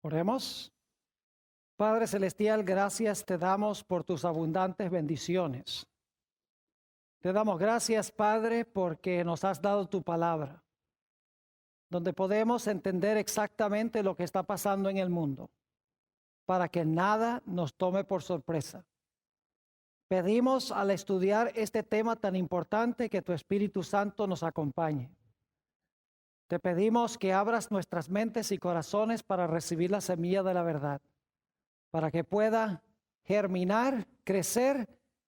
Oremos. Padre Celestial, gracias te damos por tus abundantes bendiciones. Te damos gracias, Padre, porque nos has dado tu palabra, donde podemos entender exactamente lo que está pasando en el mundo, para que nada nos tome por sorpresa. Pedimos al estudiar este tema tan importante que tu Espíritu Santo nos acompañe. Te pedimos que abras nuestras mentes y corazones para recibir la semilla de la verdad, para que pueda germinar, crecer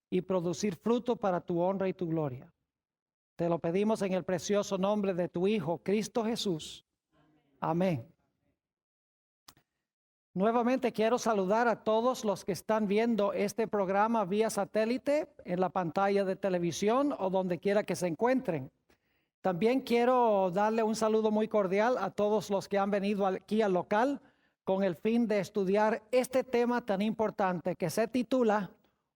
y producir fruto para tu honra y tu gloria. Te lo pedimos en el precioso nombre de tu Hijo, Cristo Jesús. Amén. Nuevamente quiero saludar a todos los que están viendo este programa vía satélite en la pantalla de televisión o donde quiera que se encuentren. También quiero darle un saludo muy cordial a todos los que han venido aquí al local con el fin de estudiar este tema tan importante que se titula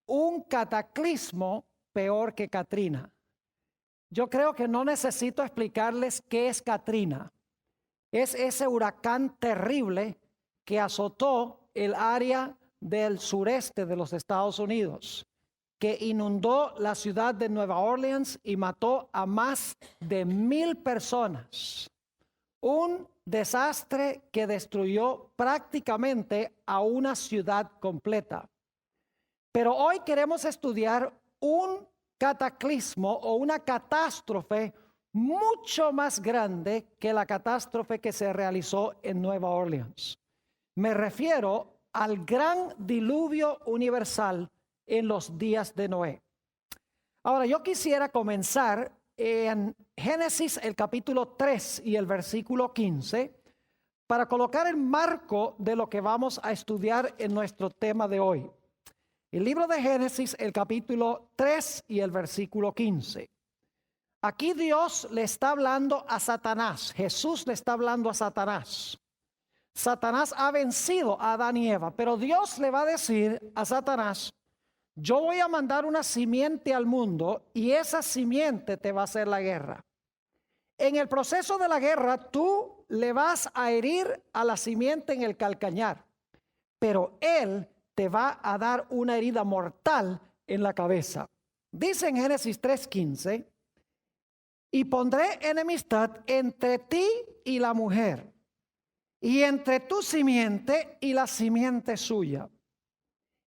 Un cataclismo peor que Katrina. Yo creo que no necesito explicarles qué es Katrina. Es ese huracán terrible que azotó el área del sureste de los Estados Unidos, que inundó la ciudad de Nueva Orleans y mató a más de 1,000 personas. Un desastre que destruyó prácticamente a una ciudad completa. Pero hoy queremos estudiar un cataclismo o una catástrofe mucho más grande que la catástrofe que se realizó en Nueva Orleans. Me refiero al gran diluvio universal en los días de Noé. Ahora, yo quisiera comenzar en Génesis el capítulo 3 y el versículo 15 para colocar el marco de lo que vamos a estudiar en nuestro tema de hoy. El libro de Génesis, el capítulo 3 y el versículo 15. Aquí Dios le está hablando a Satanás. Jesús le está hablando a Satanás. Satanás ha vencido a Adán y Eva, pero Dios le va a decir a Satanás: yo voy a mandar una simiente al mundo y esa simiente te va a hacer la guerra. En el proceso de la guerra tú le vas a herir a la simiente en el calcañar, pero él te va a dar una herida mortal en la cabeza. Dice en Génesis 3:15: y pondré enemistad entre ti y la mujer, y entre tu simiente y la simiente suya.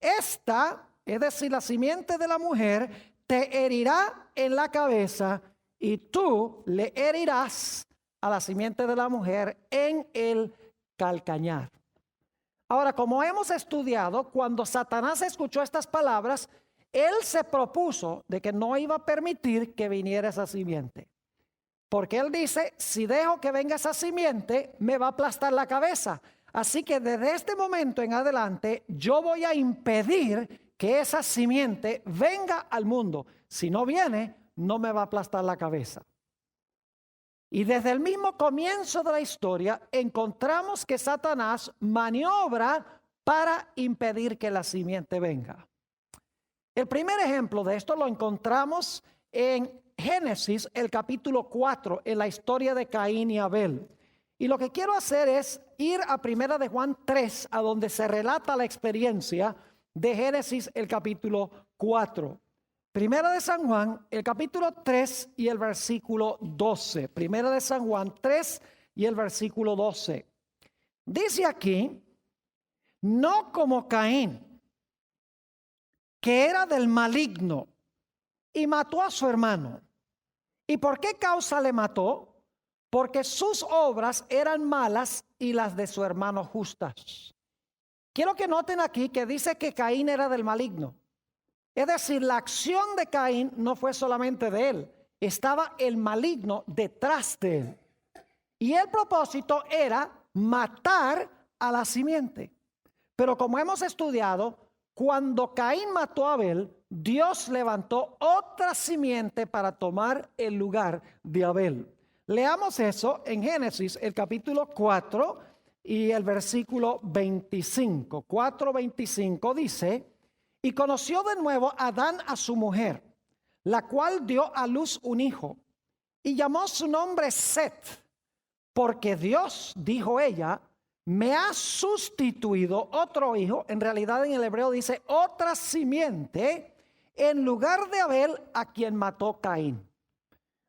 Esta, es decir, la simiente de la mujer, te herirá en la cabeza y tú le herirás a la simiente de la mujer en el calcañar. Ahora, como hemos estudiado, cuando Satanás escuchó estas palabras, él se propuso de que no iba a permitir que viniera esa simiente. Porque él dice: si dejo que venga esa simiente, me va a aplastar la cabeza. Así que desde este momento en adelante, yo voy a impedir que esa simiente venga al mundo. Si no viene, no me va a aplastar la cabeza. Y desde el mismo comienzo de la historia, encontramos que Satanás maniobra para impedir que la simiente venga. El primer ejemplo de esto lo encontramos en Génesis, el capítulo 4, en la historia de Caín y Abel. Y lo que quiero hacer es ir a Primera de Juan 3, a donde se relata la experiencia de Génesis, el capítulo 4. Primera de San Juan, el capítulo 3 y el versículo 12. Primera de San Juan 3 y el versículo 12. Dice aquí: no como Caín, que era del maligno y mató a su hermano. ¿Y por qué causa le mató? Porque sus obras eran malas y las de su hermano justas. Quiero que noten aquí que dice que Caín era del maligno. Es decir, la acción de Caín no fue solamente de él, estaba el maligno detrás de él. Y el propósito era matar a la simiente. Pero como hemos estudiado, cuando Caín mató a Abel, Dios levantó otra simiente para tomar el lugar de Abel. Leamos eso en Génesis, el capítulo 4 y el versículo 25. 4:25 dice: y conoció de nuevo Adán a su mujer, la cual dio a luz un hijo, y llamó su nombre Set, porque Dios, dijo ella, me ha sustituido otro hijo, en realidad en el hebreo dice otra simiente, en lugar de Abel, a quien mató Caín.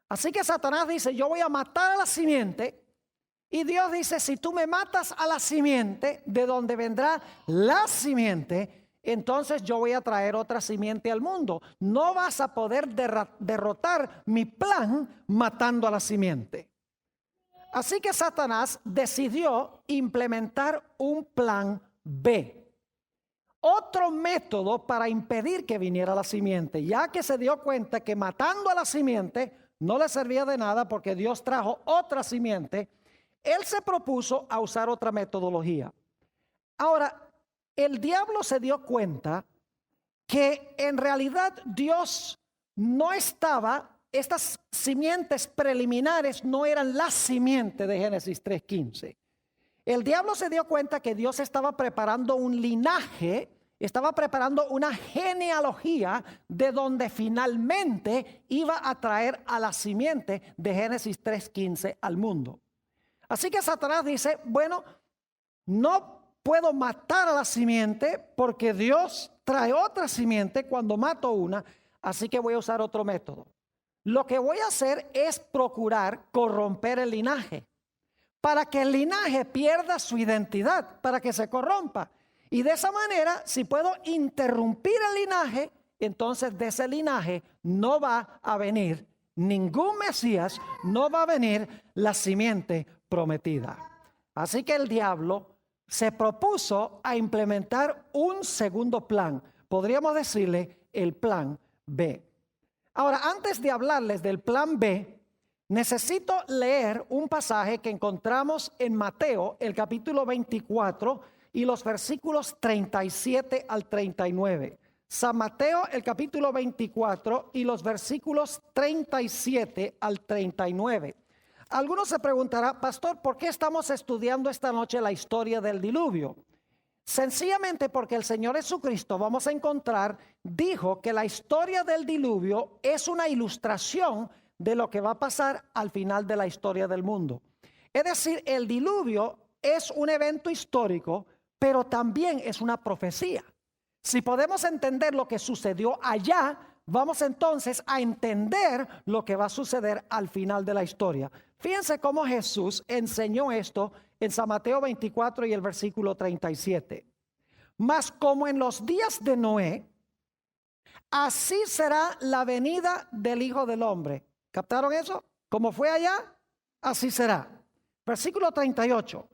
Así que Satanás dice, yo voy a matar a la simiente, y Dios dice, si tú me matas a la simiente, de donde vendrá la simiente, entonces yo voy a traer otra simiente al mundo. No vas a poder derrotar mi plan matando a la simiente. Así que Satanás decidió implementar un plan B. Otro método para impedir que viniera la simiente, ya que se dio cuenta que matando a la simiente no le servía de nada porque Dios trajo otra simiente. Él se propuso a usar otra metodología. Ahora, el diablo se dio cuenta que en realidad Dios no estaba, estas simientes preliminares no eran la simiente de Génesis 3:15. El diablo se dio cuenta que Dios estaba preparando un linaje, estaba preparando una genealogía de donde finalmente iba a traer a la simiente de Génesis 3:15 al mundo. Así que Satanás dice, bueno, no puedo matar a la simiente porque Dios trae otra simiente cuando mato una, así que voy a usar otro método. Lo que voy a hacer es procurar corromper el linaje, para que el linaje pierda su identidad, para que se corrompa. Y de esa manera, si puedo interrumpir el linaje, entonces de ese linaje no va a venir ningún Mesías, no va a venir la simiente prometida. Así que el diablo se propuso a implementar un segundo plan. Podríamos decirle el plan B. Ahora, antes de hablarles del plan B, necesito leer un pasaje que encontramos en Mateo, el capítulo 24 y los versículos 37 al 39. San Mateo, el capítulo 24 y los versículos 37 al 39. Algunos se preguntarán, pastor, ¿por qué estamos estudiando esta noche la historia del diluvio? Sencillamente porque el Señor Jesucristo, vamos a encontrar, dijo que la historia del diluvio es una ilustración de lo que va a pasar al final de la historia del mundo. Es decir, el diluvio es un evento histórico, pero también es una profecía. Si podemos entender lo que sucedió allá, vamos entonces a entender lo que va a suceder al final de la historia. Fíjense cómo Jesús enseñó esto en San Mateo 24 y el versículo 37. Mas como en los días de Noé, así será la venida del Hijo del Hombre. ¿Captaron eso? Como fue allá, así será. Versículo 38.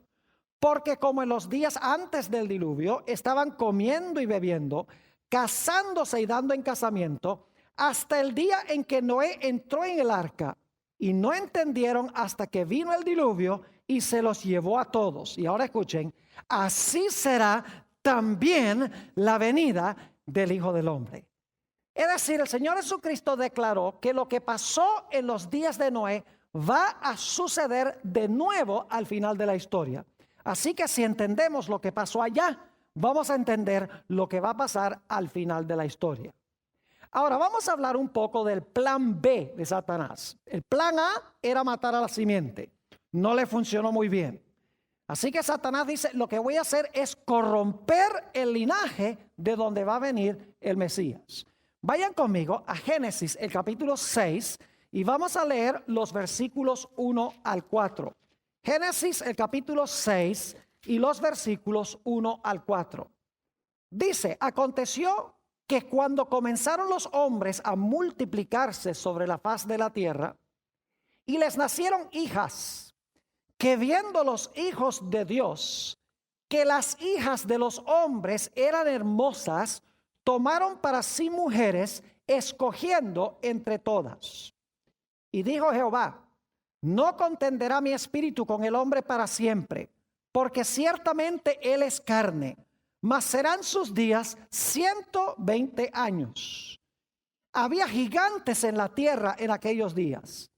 Porque como en los días antes del diluvio estaban comiendo y bebiendo, casándose y dando en casamiento, hasta el día en que Noé entró en el arca, y no entendieron hasta que vino el diluvio y se los llevó a todos. Y ahora escuchen, así será también la venida del Hijo del Hombre. Es decir, el Señor Jesucristo declaró que lo que pasó en los días de Noé va a suceder de nuevo al final de la historia. Así que si entendemos lo que pasó allá, vamos a entender lo que va a pasar al final de la historia. Ahora vamos a hablar un poco del plan B de Satanás. El plan A era matar a la simiente. No le funcionó muy bien. Así que Satanás dice, lo que voy a hacer es corromper el linaje de donde va a venir el Mesías. Vayan conmigo a Génesis, el capítulo 6, y vamos a leer los versículos 1 al 4. Génesis, el capítulo 6 y los versículos 1 al 4. Dice, aconteció que cuando comenzaron los hombres a multiplicarse sobre la faz de la tierra, y les nacieron hijas, que viendo los hijos de Dios, que las hijas de los hombres eran hermosas, tomaron para sí mujeres, escogiendo entre todas. Y dijo Jehová, no contenderá mi espíritu con el hombre para siempre, porque ciertamente él es carne, mas serán sus días 120 años. Había gigantes en la tierra en aquellos días.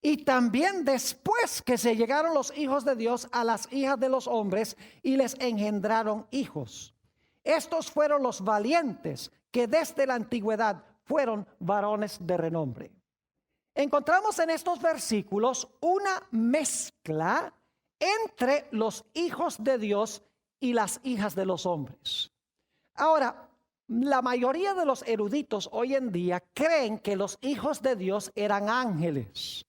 Y también después que se llegaron los hijos de Dios a las hijas de los hombres y les engendraron hijos. Estos fueron los valientes que desde la antigüedad fueron varones de renombre. Encontramos en estos versículos una mezcla entre los hijos de Dios y las hijas de los hombres. Ahora, la mayoría de los eruditos hoy en día creen que los hijos de Dios eran ángeles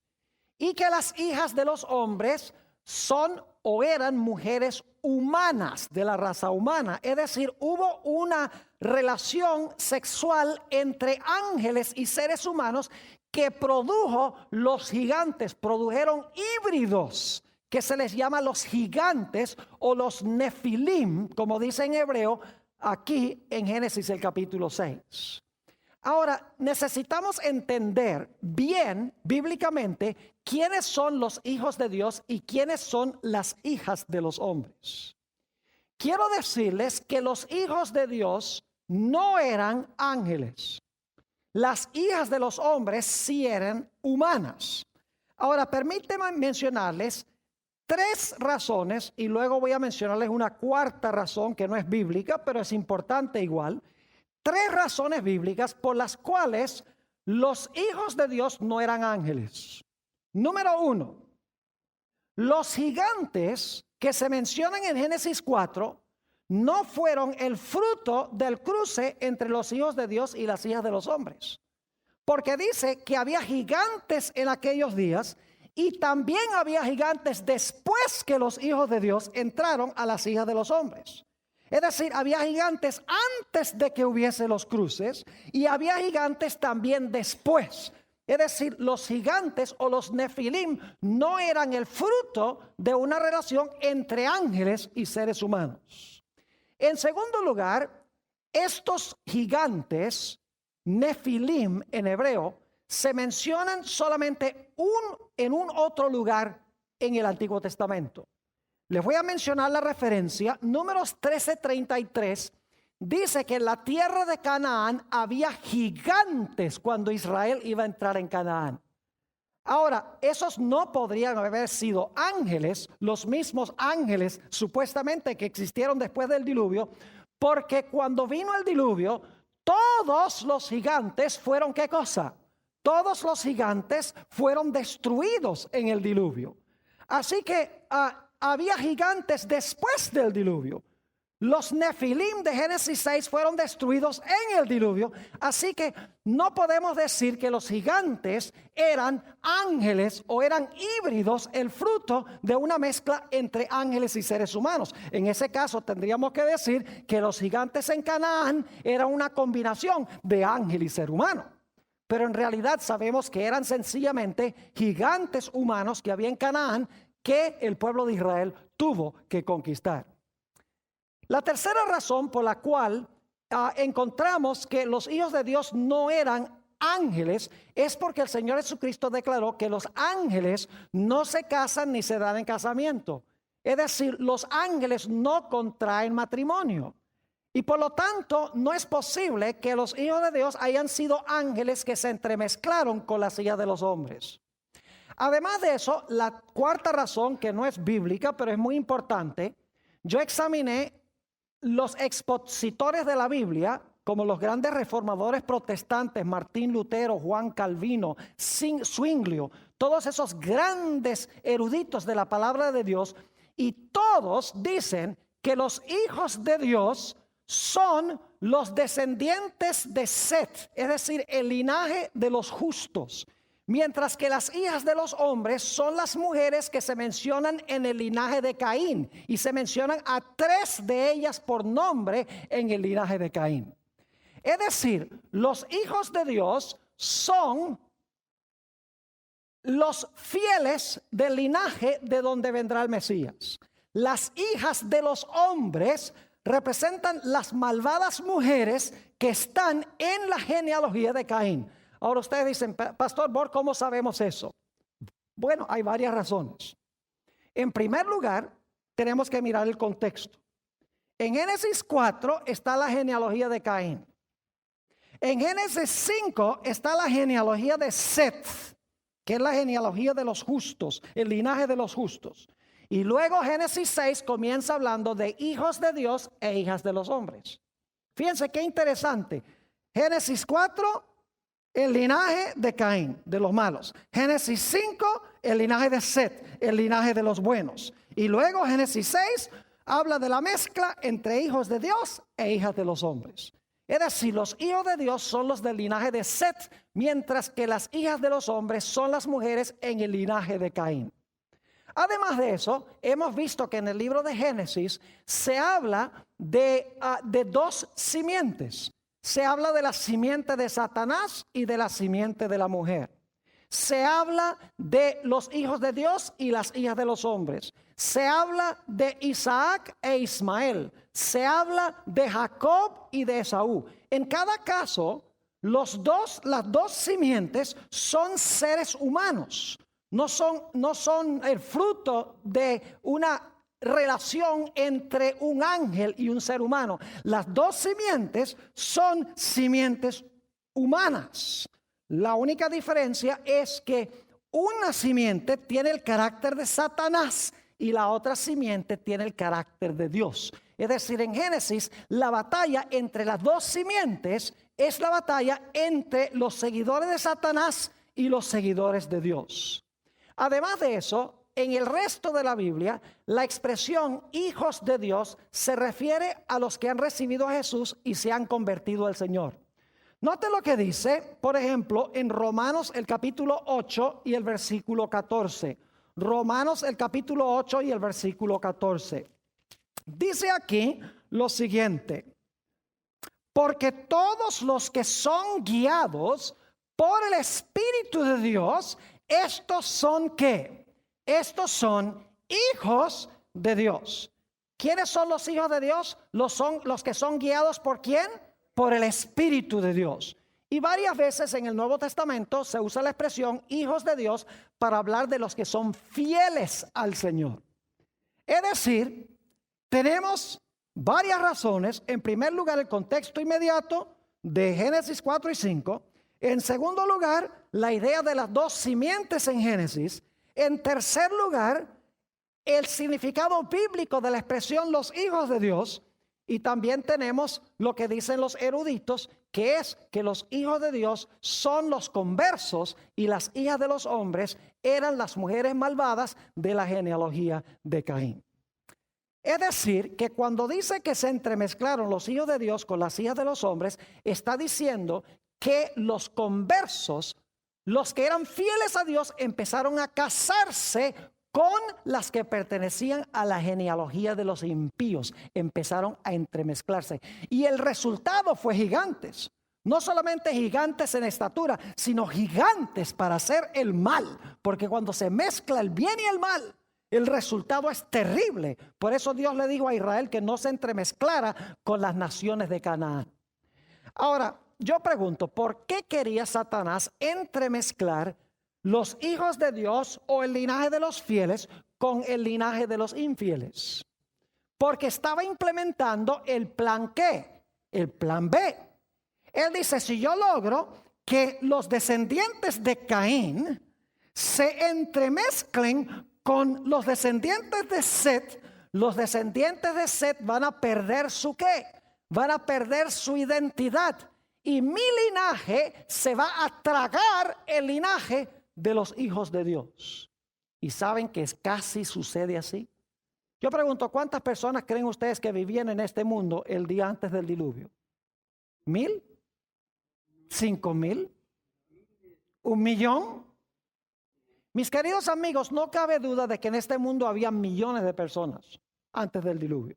y que las hijas de los hombres son o eran mujeres humanas de la raza humana. Es decir, hubo una relación sexual entre ángeles y seres humanos que produjo los gigantes, produjeron híbridos que se les llama los gigantes o los nefilim, como dice en hebreo aquí en Génesis el capítulo 6. Ahora, necesitamos entender bien bíblicamente quiénes son los hijos de Dios y quiénes son las hijas de los hombres. Quiero decirles que los hijos de Dios no eran ángeles. Las hijas de los hombres sí eran humanas. Ahora, permítanme mencionarles 3 razones y luego voy a mencionarles una cuarta razón que no es bíblica, pero es importante igual. 3 razones bíblicas por las cuales los hijos de Dios no eran ángeles. Número 1, los gigantes que se mencionan en Génesis 4 no fueron el fruto del cruce entre los hijos de Dios y las hijas de los hombres. Porque dice que había gigantes en aquellos días y también había gigantes después que los hijos de Dios entraron a las hijas de los hombres. Es decir, había gigantes antes de que hubiese los cruces y había gigantes también después. Es decir, los gigantes o los nefilim no eran el fruto de una relación entre ángeles y seres humanos. En segundo lugar, estos gigantes, nefilim en hebreo, se mencionan solamente en un otro lugar en el Antiguo Testamento. Les voy a mencionar la referencia. Números 13:33 dice que en la tierra de Canaán había gigantes cuando Israel iba a entrar en Canaán. Ahora, esos no podrían haber sido ángeles, los mismos ángeles supuestamente que existieron después del diluvio, porque cuando vino el diluvio, todos los gigantes fueron ¿qué cosa? Todos los gigantes fueron destruidos en el diluvio. Así que había gigantes después del diluvio. Los nefilim de Génesis 6 fueron destruidos en el diluvio. Así que no podemos decir que los gigantes eran ángeles o eran híbridos, el fruto de una mezcla entre ángeles y seres humanos. En ese caso tendríamos que decir que los gigantes en Canaán eran una combinación de ángel y ser humano. Pero en realidad sabemos que eran sencillamente gigantes humanos que había en Canaán que el pueblo de Israel tuvo que conquistar. La tercera razón por la cual encontramos que los hijos de Dios no eran ángeles es porque el Señor Jesucristo declaró que los ángeles no se casan ni se dan en casamiento. Es decir, los ángeles no contraen matrimonio. Y por lo tanto, no es posible que los hijos de Dios hayan sido ángeles que se entremezclaron con las hijas de los hombres. Además de eso, la cuarta razón, que no es bíblica, pero es muy importante, yo examiné los expositores de la Biblia, como los grandes reformadores protestantes, Martín Lutero, Juan Calvino, Zwinglio, todos esos grandes eruditos de la palabra de Dios, y todos dicen que los hijos de Dios son los descendientes de Set, es decir, el linaje de los justos. Mientras que las hijas de los hombres son las mujeres que se mencionan en el linaje de Caín. Y se mencionan a 3 de ellas por nombre en el linaje de Caín. Es decir, los hijos de Dios son los fieles del linaje de donde vendrá el Mesías. Las hijas de los hombres representan las malvadas mujeres que están en la genealogía de Caín. Ahora ustedes dicen, Pastor Borg, ¿cómo sabemos eso? Bueno, hay varias razones. En primer lugar, tenemos que mirar el contexto. En Génesis 4 está la genealogía de Caín. En Génesis 5 está la genealogía de Set, que es la genealogía de los justos, el linaje de los justos. Y luego Génesis 6 comienza hablando de hijos de Dios e hijas de los hombres. Fíjense qué interesante. Génesis 4 el linaje de Caín, de los malos. Génesis 5, el linaje de Set, el linaje de los buenos. Y luego Génesis 6 habla de la mezcla entre hijos de Dios e hijas de los hombres. Es decir, los hijos de Dios son los del linaje de Set, mientras que las hijas de los hombres son las mujeres en el linaje de Caín. Además de eso, hemos visto que en el libro de Génesis se habla de dos simientes. Se habla de la simiente de Satanás y de la simiente de la mujer. Se habla de los hijos de Dios y las hijas de los hombres. Se habla de Isaac e Ismael. Se habla de Jacob y de Esaú. En cada caso, las dos simientes son seres humanos. No son el fruto de una relación entre un ángel y un ser humano. Las dos simientes son simientes humanas. La única diferencia es que una simiente tiene el carácter de Satanás y la otra simiente tiene el carácter de Dios. Es decir, en Génesis, la batalla entre las dos simientes es la batalla entre los seguidores de Satanás y los seguidores de Dios. Además de eso, en el resto de la Biblia, la expresión hijos de Dios se refiere a los que han recibido a Jesús y se han convertido al Señor. Note lo que dice, por ejemplo, en Romanos el capítulo 8 y el versículo 14. Romanos el capítulo 8 y el versículo 14. Dice aquí lo siguiente: porque todos los que son guiados por el Espíritu de Dios, estos son ¿qué? Estos son hijos de Dios. ¿Quiénes son los hijos de Dios? Los que son guiados ¿por quién? Por el Espíritu de Dios. Y varias veces en el Nuevo Testamento se usa la expresión hijos de Dios para hablar de los que son fieles al Señor. Es decir, tenemos varias razones. En primer lugar, el contexto inmediato de Génesis 4 y 5. En segundo lugar, la idea de las dos simientes en Génesis. En tercer lugar, el significado bíblico de la expresión los hijos de Dios. Y también tenemos lo que dicen los eruditos, que es que los hijos de Dios son los conversos y las hijas de los hombres eran las mujeres malvadas de la genealogía de Caín. Es decir, que cuando dice que se entremezclaron los hijos de Dios con las hijas de los hombres, está diciendo que los conversos, los que eran fieles a Dios, empezaron a casarse con las que pertenecían a la genealogía de los impíos. Empezaron a entremezclarse. Y el resultado fue gigantes. No solamente gigantes en estatura, sino gigantes para hacer el mal. Porque cuando se mezcla el bien y el mal, el resultado es terrible. Por eso Dios le dijo a Israel que no se entremezclara con las naciones de Canaán. Ahora, yo pregunto, ¿por qué quería Satanás entremezclar los hijos de Dios o el linaje de los fieles con el linaje de los infieles? Porque estaba implementando el plan ¿qué? El plan B. Él dice, si yo logro que los descendientes de Caín se entremezclen con los descendientes de Set, los descendientes de Set van a perder su ¿qué? Van a perder su identidad. Y mi linaje se va a tragar el linaje de los hijos de Dios. ¿Y saben que casi sucede así? Yo pregunto, ¿cuántas personas creen ustedes que vivían en este mundo el día antes del diluvio? ¿1,000? ¿5,000? ¿1,000,000? Mis queridos amigos, no cabe duda de que en este mundo había millones de personas antes del diluvio.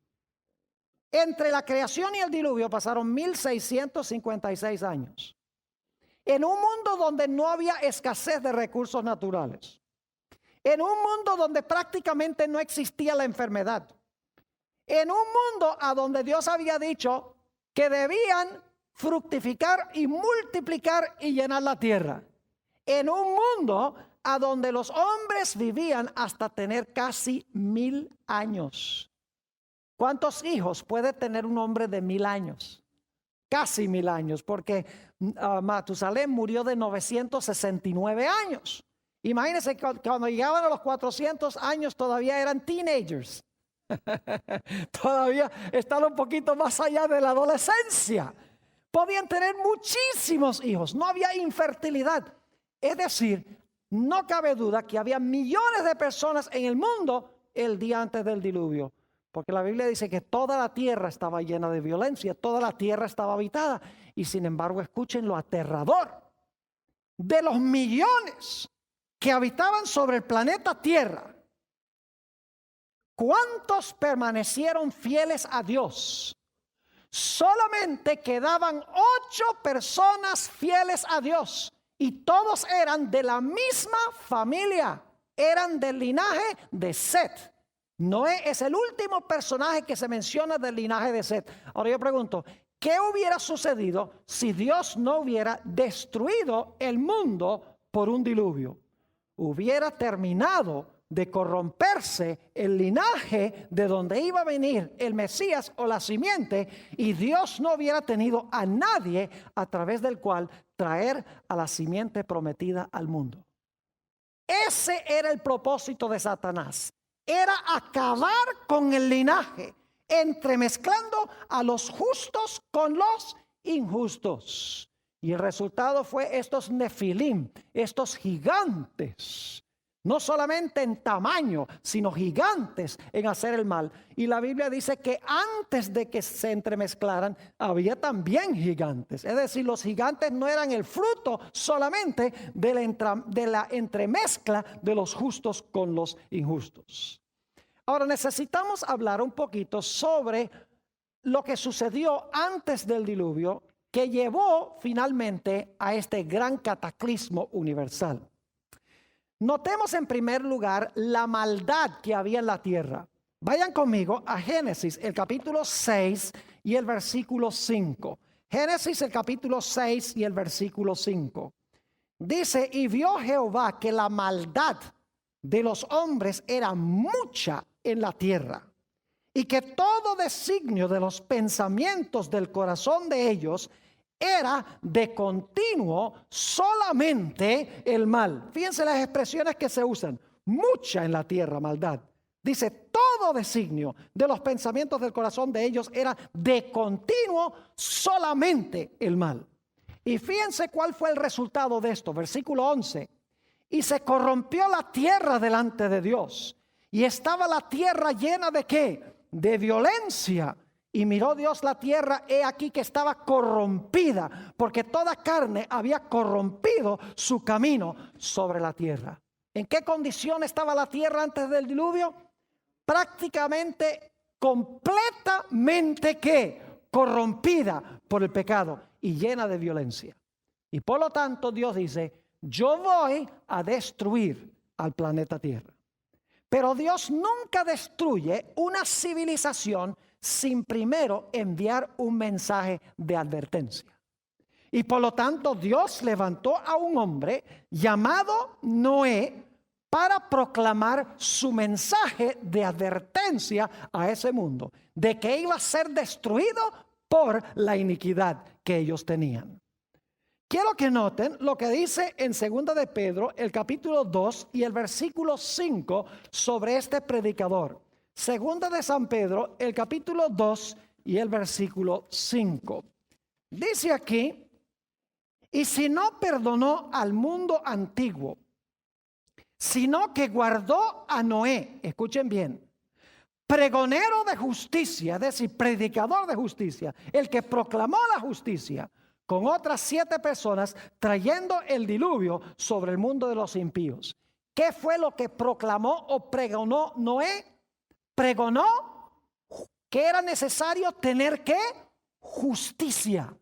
Entre la creación y el diluvio pasaron 1,656 años. En un mundo donde no había escasez de recursos naturales. En un mundo donde prácticamente no existía la enfermedad. En un mundo a donde Dios había dicho que debían fructificar y multiplicar y llenar la tierra. En un mundo a donde los hombres vivían hasta tener casi 1,000 años. ¿Cuántos hijos puede tener un hombre de 1,000 años? Casi 1,000 años, porque Matusalén murió de 969 años. Imagínense que cuando llegaban a los 400 años todavía eran teenagers. Todavía están un poquito más allá de la adolescencia. Podían tener muchísimos hijos, no había infertilidad. Es decir, no cabe duda que había millones de personas en el mundo el día antes del diluvio. Porque la Biblia dice que toda la tierra estaba llena de violencia, toda la tierra estaba habitada. Y sin embargo, escuchen lo aterrador. De los millones que habitaban sobre el planeta Tierra, ¿cuántos permanecieron fieles a Dios? Solamente quedaban 8 personas fieles a Dios. Y todos eran de la misma familia. Eran del linaje de Set. Noé es el último personaje que se menciona del linaje de Set. Ahora yo pregunto, ¿qué hubiera sucedido si Dios no hubiera destruido el mundo por un diluvio? Hubiera terminado de corromperse el linaje de donde iba a venir el Mesías o la simiente, y Dios no hubiera tenido a nadie a través del cual traer a la simiente prometida al mundo. Ese era el propósito de Satanás. Era acabar con el linaje, entremezclando a los justos con los injustos. Y el resultado fue estos nefilim, estos gigantes, no solamente en tamaño, sino gigantes en hacer el mal. Y la Biblia dice que antes de que se entremezclaran, había también gigantes. Es decir, los gigantes no eran el fruto solamente de la entremezcla de los justos con los injustos. Ahora necesitamos hablar un poquito sobre lo que sucedió antes del diluvio, que llevó finalmente a este gran cataclismo universal. Notemos en primer lugar la maldad que había en la tierra. Vayan conmigo a Génesis, el capítulo 6 y el versículo 5. Génesis, el capítulo 6 y el versículo 5. Dice, y vio Jehová que la maldad de los hombres era mucha en la tierra, y que todo designio de los pensamientos del corazón de ellos era de continuo solamente el mal. Fíjense las expresiones que se usan. Mucha en la tierra maldad. Dice, todo designio de los pensamientos del corazón de ellos era de continuo solamente el mal. Y fíjense cuál fue el resultado de esto. Versículo 11. Y se corrompió la tierra delante de Dios. Y estaba la tierra llena de ¿qué? De violencia. Y miró Dios la tierra, he aquí que estaba corrompida, porque toda carne había corrompido su camino sobre la tierra. ¿En qué condición estaba la tierra antes del diluvio? Prácticamente, completamente ¿qué? Corrompida por el pecado y llena de violencia. Y por lo tanto Dios dice, yo voy a destruir al planeta Tierra. Pero Dios nunca destruye una civilización sin primero enviar un mensaje de advertencia. Y por lo tanto Dios levantó a un hombre llamado Noé para proclamar su mensaje de advertencia a ese mundo, de que iba a ser destruido por la iniquidad que ellos tenían. Quiero que noten lo que dice en 2 de Pedro, el capítulo 2 y el versículo 5 sobre este predicador. 2 de San Pedro, el capítulo 2 y el versículo 5. Dice aquí, y si no perdonó al mundo antiguo, sino que guardó a Noé, escuchen bien, pregonero de justicia, es decir, predicador de justicia, el que proclamó la justicia, con otras 7 personas, trayendo el diluvio sobre el mundo de los impíos. ¿Qué fue lo que proclamó o pregonó Noé? Pregonó que era necesario tener ¿qué? Justicia.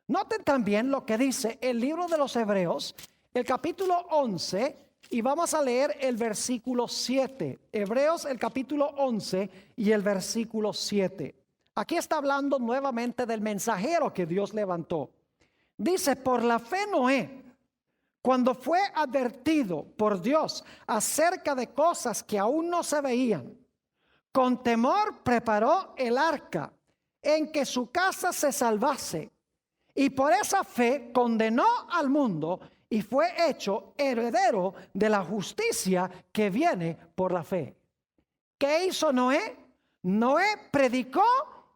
Noten también lo que dice el libro de los Hebreos, el capítulo 11, y vamos a leer el versículo 7. Hebreos, el capítulo 11 y el versículo 7. Aquí está hablando nuevamente del mensajero que Dios levantó. Dice, por la fe Noé, cuando fue advertido por Dios acerca de cosas que aún no se veían, con temor preparó el arca en que su casa se salvase, y por esa fe condenó al mundo y fue hecho heredero de la justicia que viene por la fe. ¿Qué hizo Noé? Noé predicó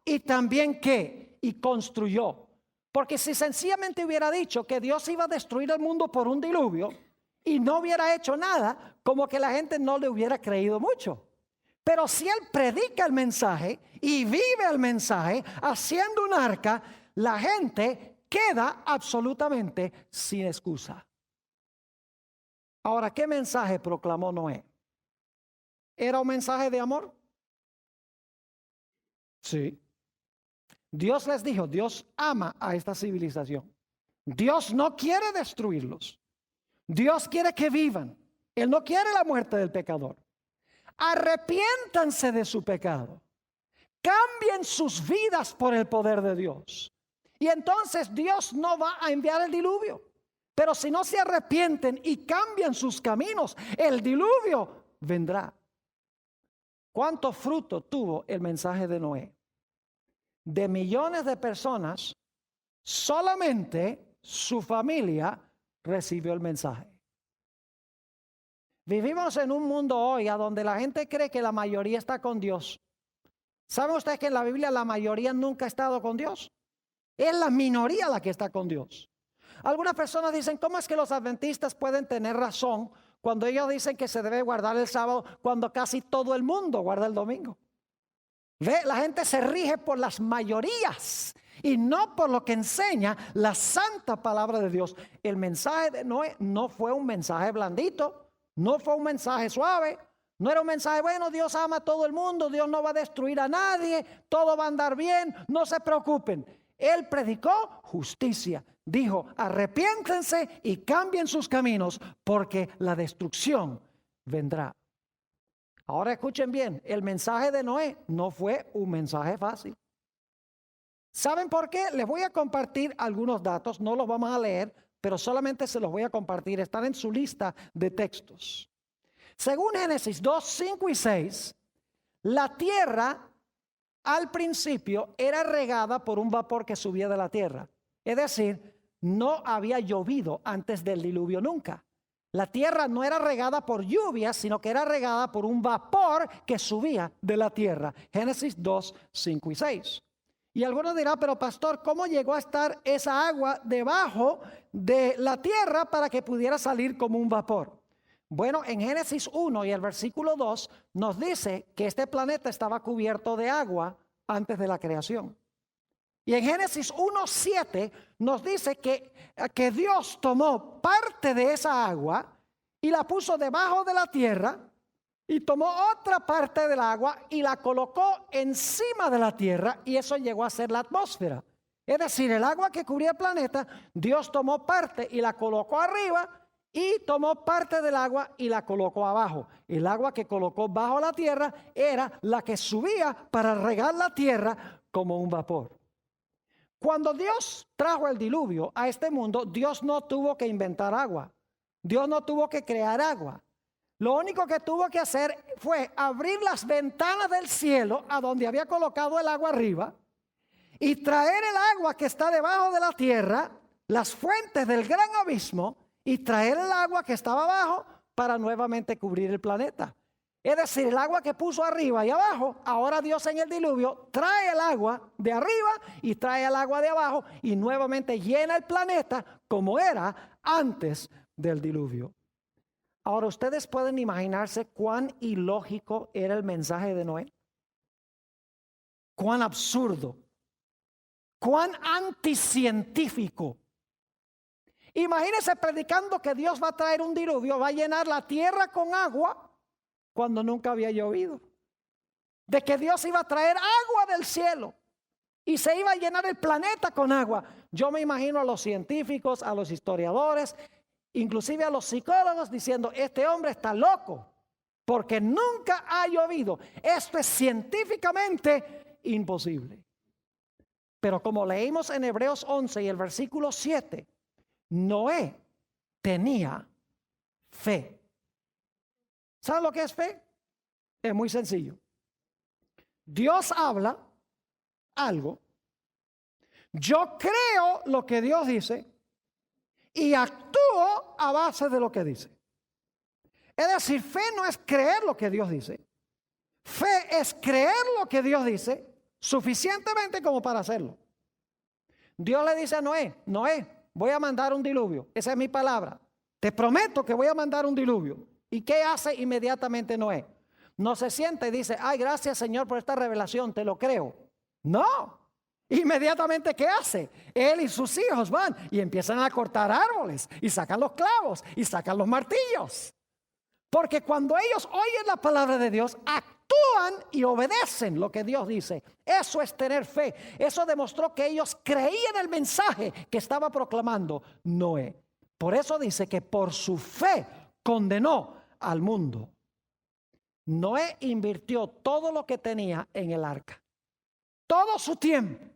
y también ¿qué? Y construyó. Porque si sencillamente hubiera dicho que Dios iba a destruir el mundo por un diluvio y no hubiera hecho nada, como que la gente no le hubiera creído mucho. Pero si Él predica el mensaje y vive el mensaje haciendo un arca, la gente queda absolutamente sin excusa. Ahora, ¿qué mensaje proclamó Noé? ¿Era un mensaje de amor? Sí. Dios les dijo, Dios ama a esta civilización. Dios no quiere destruirlos. Dios quiere que vivan. Él no quiere la muerte del pecador. Arrepiéntanse de su pecado. Cambien sus vidas por el poder de Dios. Y entonces Dios no va a enviar el diluvio. Pero si no se arrepienten y cambian sus caminos, el diluvio vendrá. ¿Cuánto fruto tuvo el mensaje de Noé? De millones de personas, solamente su familia recibió el mensaje. Vivimos en un mundo hoy a donde la gente cree que la mayoría está con Dios. ¿Sabe usted que en la Biblia la mayoría nunca ha estado con Dios? Es la minoría la que está con Dios. Algunas personas dicen, ¿cómo es que los adventistas pueden tener razón cuando ellos dicen que se debe guardar el sábado cuando casi todo el mundo guarda el domingo? ¿Ve? La gente se rige por las mayorías y no por lo que enseña la santa palabra de Dios. El mensaje de Noé no fue un mensaje blandito, no fue un mensaje suave, no era un mensaje, bueno, Dios ama a todo el mundo, Dios no va a destruir a nadie, todo va a andar bien, no se preocupen. Él predicó justicia. Dijo, arrepiéntense y cambien sus caminos porque la destrucción vendrá. Ahora escuchen bien, el mensaje de Noé no fue un mensaje fácil. ¿Saben por qué? Les voy a compartir algunos datos, no los vamos a leer, pero solamente se los voy a compartir, están en su lista de textos. Según Génesis 2, 5 y 6, la tierra al principio era regada por un vapor que subía de la tierra. Es decir, no había llovido antes del diluvio nunca. La tierra no era regada por lluvia, sino que era regada por un vapor que subía de la tierra. Génesis 2, 5 y 6. Y algunos dirán, pero pastor, ¿cómo llegó a estar esa agua debajo de la tierra para que pudiera salir como un vapor? Bueno, en Génesis 1 y el versículo 2 nos dice que este planeta estaba cubierto de agua antes de la creación. Y en Génesis 1:7 nos dice que Dios tomó parte de esa agua y la puso debajo de la tierra y tomó otra parte del agua y la colocó encima de la tierra y eso llegó a ser la atmósfera. Es decir, el agua que cubría el planeta, Dios tomó parte y la colocó arriba y tomó parte del agua y la colocó abajo. El agua que colocó bajo la tierra era la que subía para regar la tierra como un vapor. Cuando Dios trajo el diluvio a este mundo, Dios no tuvo que inventar agua. Dios no tuvo que crear agua. Lo único que tuvo que hacer fue abrir las ventanas del cielo a donde había colocado el agua arriba y traer el agua que está debajo de la tierra, las fuentes del gran abismo, y traer el agua que estaba abajo para nuevamente cubrir el planeta. Es decir, el agua que puso arriba y abajo, ahora Dios en el diluvio trae el agua de arriba y trae el agua de abajo y nuevamente llena el planeta como era antes del diluvio. Ahora ustedes pueden imaginarse cuán ilógico era el mensaje de Noé. Cuán absurdo, cuán anticientífico. Imagínense predicando que Dios va a traer un diluvio, va a llenar la tierra con agua cuando nunca había llovido. De que Dios iba a traer agua del cielo y se iba a llenar el planeta con agua. Yo me imagino a los científicos, a los historiadores, inclusive a los psicólogos diciendo, este hombre está loco porque nunca ha llovido. Esto es científicamente imposible. Pero como leímos en Hebreos 11 y el versículo 7, Noé tenía fe. ¿Saben lo que es fe? Es muy sencillo. Dios habla algo, yo creo lo que Dios dice y actúo a base de lo que dice. Es decir, fe no es creer lo que Dios dice. Fe es creer lo que Dios dice suficientemente como para hacerlo. Dios le dice a Noé, Noé, voy a mandar un diluvio. Esa es mi palabra. Te prometo que voy a mandar un diluvio. ¿Y qué hace inmediatamente Noé? No se sienta y dice, ay, gracias Señor por esta revelación, te lo creo. No. Inmediatamente, ¿qué hace? Él y sus hijos van y empiezan a cortar árboles y sacan los clavos y sacan los martillos. Porque cuando ellos oyen la palabra de Dios, actúan y obedecen lo que Dios dice. Eso es tener fe. Eso demostró que ellos creían el mensaje que estaba proclamando Noé. Por eso dice que por su fe condenó al mundo. Noé invirtió todo lo que tenía en el arca. Todo su tiempo,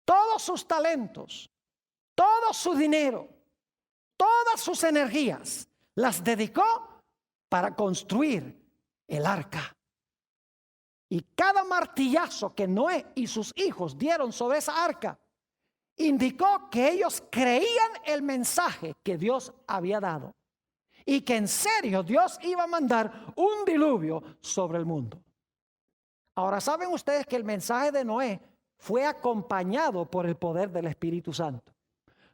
todos sus talentos, todo su dinero, todas sus energías, las dedicó para construir el arca. Y cada martillazo que Noé y sus hijos dieron sobre esa arca indicó que ellos creían el mensaje que Dios había dado y que en serio Dios iba a mandar un diluvio sobre el mundo. Ahora, ¿saben ustedes que el mensaje de Noé fue acompañado por el poder del Espíritu Santo?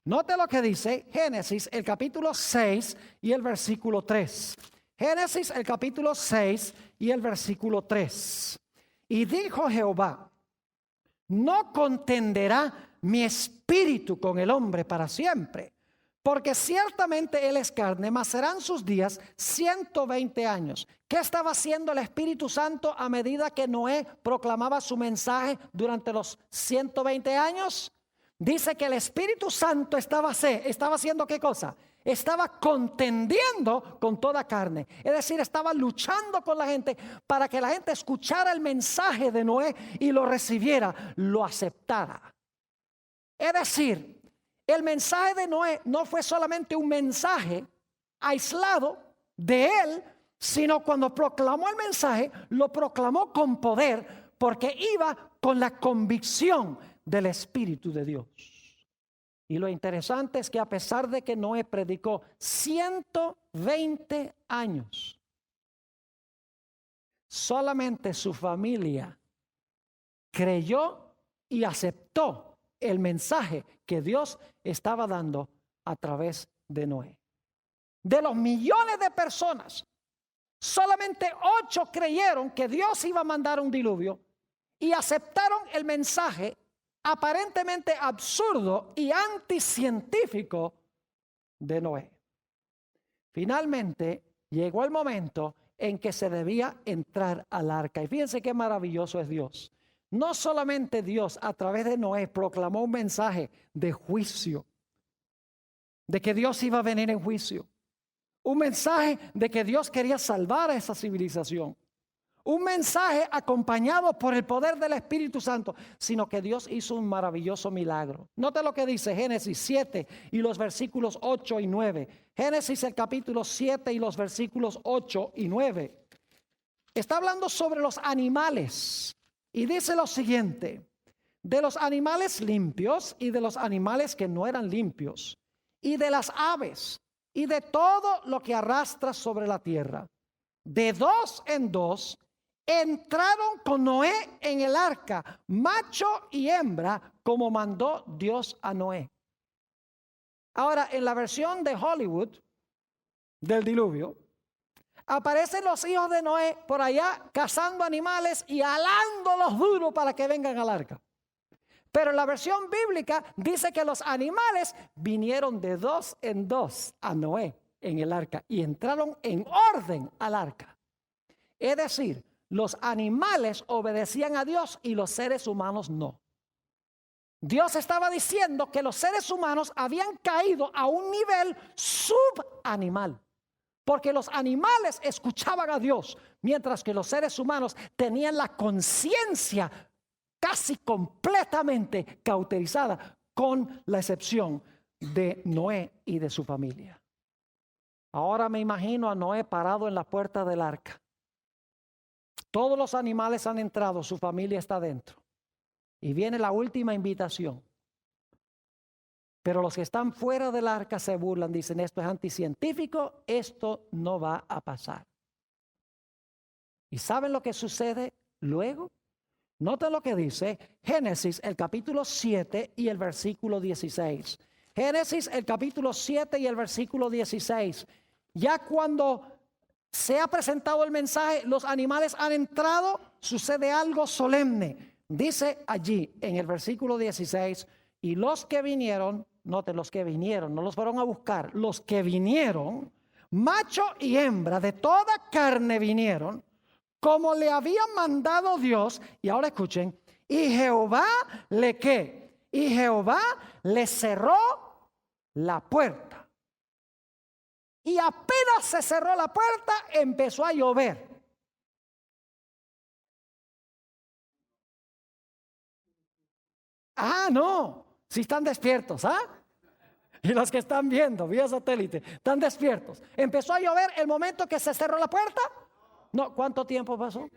Note lo que dice Génesis, el capítulo 6 y el versículo 3. Génesis, el capítulo 6 y el versículo 3. Y dijo Jehová, no contenderá mi espíritu con el hombre para siempre, porque ciertamente él es carne, mas serán sus días 120 años. ¿Qué estaba haciendo el Espíritu Santo a medida que Noé proclamaba su mensaje durante los 120 años? Dice que el Espíritu Santo estaba haciendo ¿qué cosa? Estaba contendiendo con toda carne. Es decir, estaba luchando con la gente para que la gente escuchara el mensaje de Noé y lo recibiera, lo aceptara. Es decir, el mensaje de Noé no fue solamente un mensaje aislado de él, sino cuando proclamó el mensaje, lo proclamó con poder porque iba con la convicción del Espíritu de Dios. Y lo interesante es que a pesar de que Noé predicó 120 años, solamente su familia creyó y aceptó el mensaje que Dios estaba dando a través de Noé. De los millones de personas, solamente 8 creyeron que Dios iba a mandar un diluvio y aceptaron el mensaje aparentemente absurdo y anticientífico de Noé. Finalmente llegó el momento en que se debía entrar al arca. Y fíjense qué maravilloso es Dios. No solamente Dios a través de Noé proclamó un mensaje de juicio, de que Dios iba a venir en juicio. Un mensaje de que Dios quería salvar a esa civilización. Un mensaje acompañado por el poder del Espíritu Santo, sino que Dios hizo un maravilloso milagro. Note lo que dice Génesis 7 y los versículos 8 y 9. Génesis el capítulo 7 y los versículos 8 y 9. Está hablando sobre los animales y dice lo siguiente: de los animales limpios y de los animales que no eran limpios, y de las aves y de todo lo que arrastra sobre la tierra. De 2 en 2 entraron con Noé en el arca, macho y hembra, como mandó Dios a Noé. Ahora, en la versión de Hollywood del diluvio, aparecen los hijos de Noé por allá cazando animales y alándolos duro para que vengan al arca. Pero la versión bíblica dice que los animales vinieron de 2 en 2 a Noé en el arca y entraron en orden al arca. Es decir, los animales obedecían a Dios y los seres humanos no. Dios estaba diciendo que los seres humanos habían caído a un nivel subanimal, porque los animales escuchaban a Dios, mientras que los seres humanos tenían la conciencia casi completamente cauterizada, con la excepción de Noé y de su familia. Ahora me imagino a Noé parado en la puerta del arca. Todos los animales han entrado, su familia está dentro. Y viene la última invitación. Pero los que están fuera del arca se burlan, dicen: esto es anticientífico, esto no va a pasar. ¿Y saben lo que sucede luego? Noten lo que dice Génesis, el capítulo 7 y el versículo 16. Génesis, el capítulo 7 y el versículo 16. Ya cuando se ha presentado el mensaje, los animales han entrado, sucede algo solemne. Dice allí en el versículo 16, y los que vinieron, noten los que vinieron, no los fueron a buscar, los que vinieron, macho y hembra de toda carne vinieron, como le había mandado Dios. Y ahora escuchen, y Jehová le ¿qué? Y Jehová le cerró la puerta. Y apenas se cerró la puerta, empezó a llover. Ah, no, si están despiertos, ¿ah? Y los que están viendo vía satélite, están despiertos. Empezó a llover el momento que se cerró la puerta. No, ¿cuánto tiempo pasó?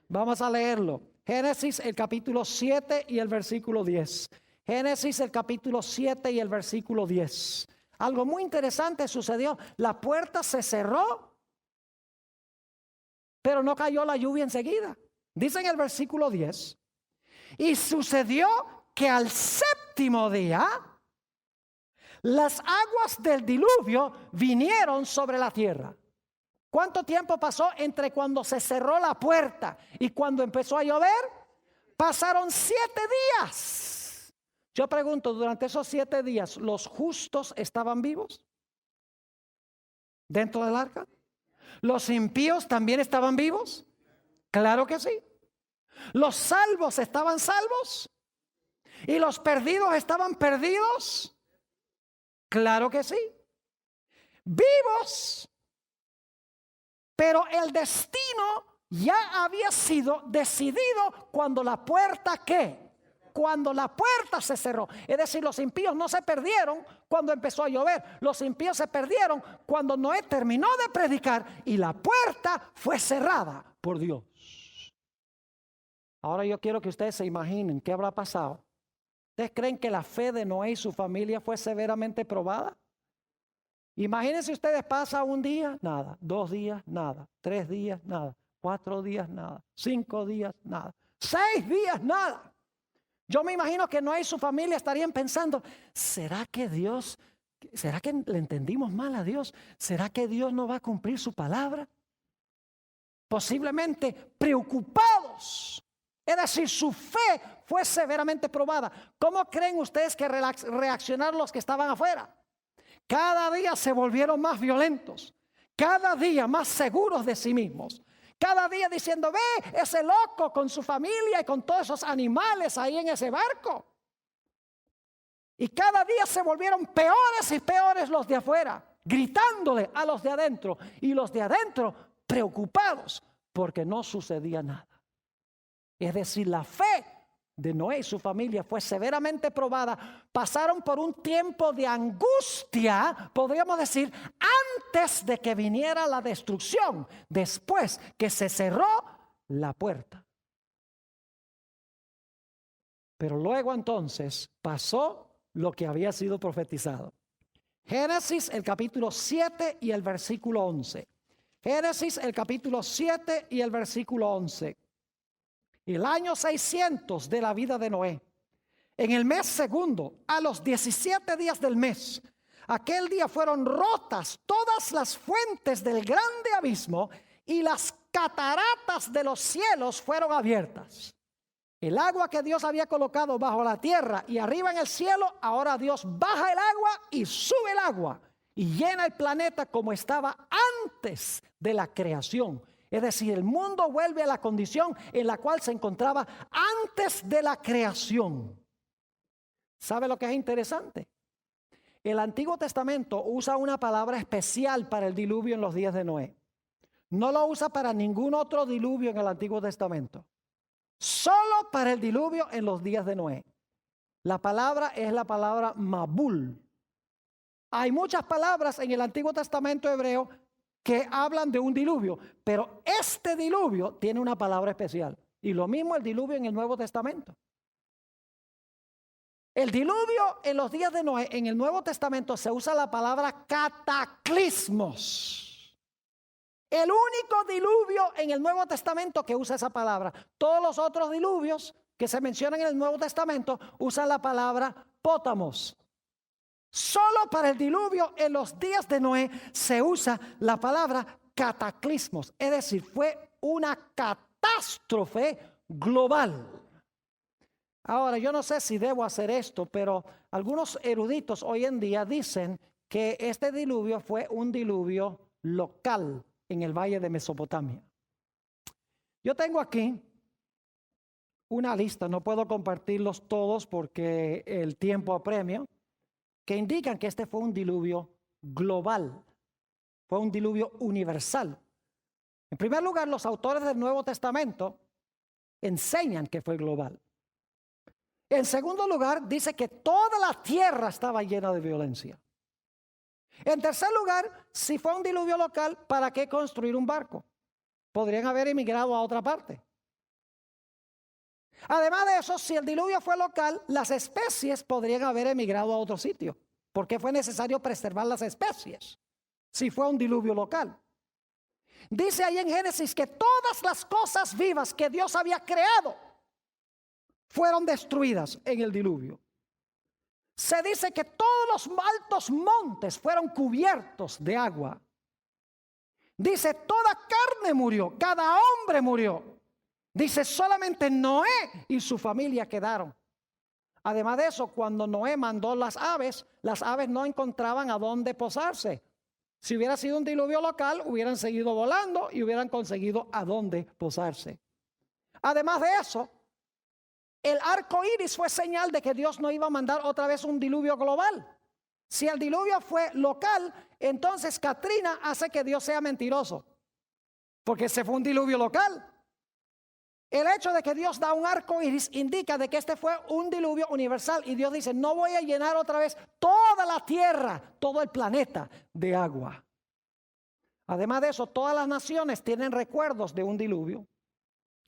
Vamos a leerlo. Génesis, el capítulo 7 y el versículo 10. Génesis, el capítulo 7 y el versículo 10. Algo muy interesante sucedió. La puerta se cerró, pero no cayó la lluvia enseguida. Dice en el versículo 10. Y sucedió que al séptimo día, las aguas del diluvio vinieron sobre la tierra. ¿Cuánto tiempo pasó entre cuando se cerró la puerta y cuando empezó a llover? Pasaron 7 días. Yo pregunto, durante esos 7 días, ¿los justos estaban vivos dentro del arca? ¿Los impíos también estaban vivos? Claro que sí. ¿Los salvos estaban salvos? ¿Y los perdidos estaban perdidos? Claro que sí. Vivos. Pero el destino ya había sido decidido cuando la puerta ¿qué? Cuando la puerta se cerró. Es decir, los impíos no se perdieron cuando empezó a llover. Los impíos se perdieron cuando Noé terminó de predicar y la puerta fue cerrada por Dios. Ahora yo quiero que ustedes se imaginen qué habrá pasado. ¿Ustedes creen que la fe de Noé y su familia fue severamente probada? Imagínense ustedes, pasa un día, nada, 2 días, nada, 3 días, nada, 4 días, nada, 5 días, nada, 6 días, nada. Yo me imagino que Noé y su familia estarían pensando, ¿será que le entendimos mal a Dios? ¿Será que Dios no va a cumplir su palabra? Posiblemente preocupados. Es decir, su fe fue severamente probada. ¿Cómo creen ustedes que reaccionaron los que estaban afuera? Cada día se volvieron más violentos, cada día más seguros de sí mismos, cada día diciendo, ve ese loco con su familia y con todos esos animales ahí en ese barco. Y cada día se volvieron peores y peores los de afuera, gritándole a los de adentro, y los de adentro preocupados porque no sucedía nada. Es decir, la fe de Noé y su familia fue severamente probada. Pasaron por un tiempo de angustia, podríamos decir, antes de que viniera la destrucción, después que se cerró la puerta. Pero luego entonces pasó lo que había sido profetizado. Génesis, el capítulo 7 y el versículo 11. Génesis, el capítulo 7 y el versículo 11. El año 600 de la vida de Noé, en el mes segundo, a los 17 días del mes, aquel día fueron rotas todas las fuentes del grande abismo y las cataratas de los cielos fueron abiertas. El agua que Dios había colocado bajo la tierra y arriba en el cielo, ahora Dios baja el agua y sube el agua y llena el planeta como estaba antes de la creación. Es decir, el mundo vuelve a la condición en la cual se encontraba antes de la creación. ¿Sabe lo que es interesante? El Antiguo Testamento usa una palabra especial para el diluvio en los días de Noé. No lo usa para ningún otro diluvio en el Antiguo Testamento. Solo para el diluvio en los días de Noé. La palabra es la palabra Mabul. Hay muchas palabras en el Antiguo Testamento hebreo que hablan de un diluvio, pero este diluvio tiene una palabra especial. Y lo mismo el diluvio en el Nuevo Testamento. El diluvio en los días de Noé, en el Nuevo Testamento se usa la palabra cataclismos. El único diluvio en el Nuevo Testamento que usa esa palabra. Todos los otros diluvios que se mencionan en el Nuevo Testamento usan la palabra pótamos. Solo para el diluvio en los días de Noé se usa la palabra cataclismos. Es decir, fue una catástrofe global. Ahora, yo no sé si debo hacer esto, pero algunos eruditos hoy en día dicen que este diluvio fue un diluvio local en el valle de Mesopotamia. Yo tengo aquí una lista, no puedo compartirlos todos porque el tiempo apremia, que indican que este fue un diluvio global, fue un diluvio universal. En primer lugar, los autores del Nuevo Testamento enseñan que fue global. En segundo lugar, dice que toda la tierra estaba llena de violencia. En tercer lugar, si fue un diluvio local, ¿para qué construir un barco? Podrían haber emigrado a otra parte. Además de eso, si el diluvio fue local, las especies podrían haber emigrado a otro sitio. ¿Por qué fue necesario preservar las especies si fue un diluvio local? Dice ahí en Génesis que todas las cosas vivas que Dios había creado fueron destruidas en el diluvio. Se dice que todos los altos montes fueron cubiertos de agua. Dice, toda carne murió, cada hombre murió. Dice, solamente Noé y su familia quedaron. Además de eso, cuando Noé mandó las aves no encontraban a dónde posarse. Si hubiera sido un diluvio local, hubieran seguido volando y hubieran conseguido a dónde posarse. Además de eso, el arco iris fue señal de que Dios no iba a mandar otra vez un diluvio global. Si el diluvio fue local, entonces Katrina hace que Dios sea mentiroso, porque ese fue un diluvio local. El hecho de que Dios da un arco iris indica de que este fue un diluvio universal. Y Dios dice, no voy a llenar otra vez toda la tierra, todo el planeta de agua. Además de eso, todas las naciones tienen recuerdos de un diluvio.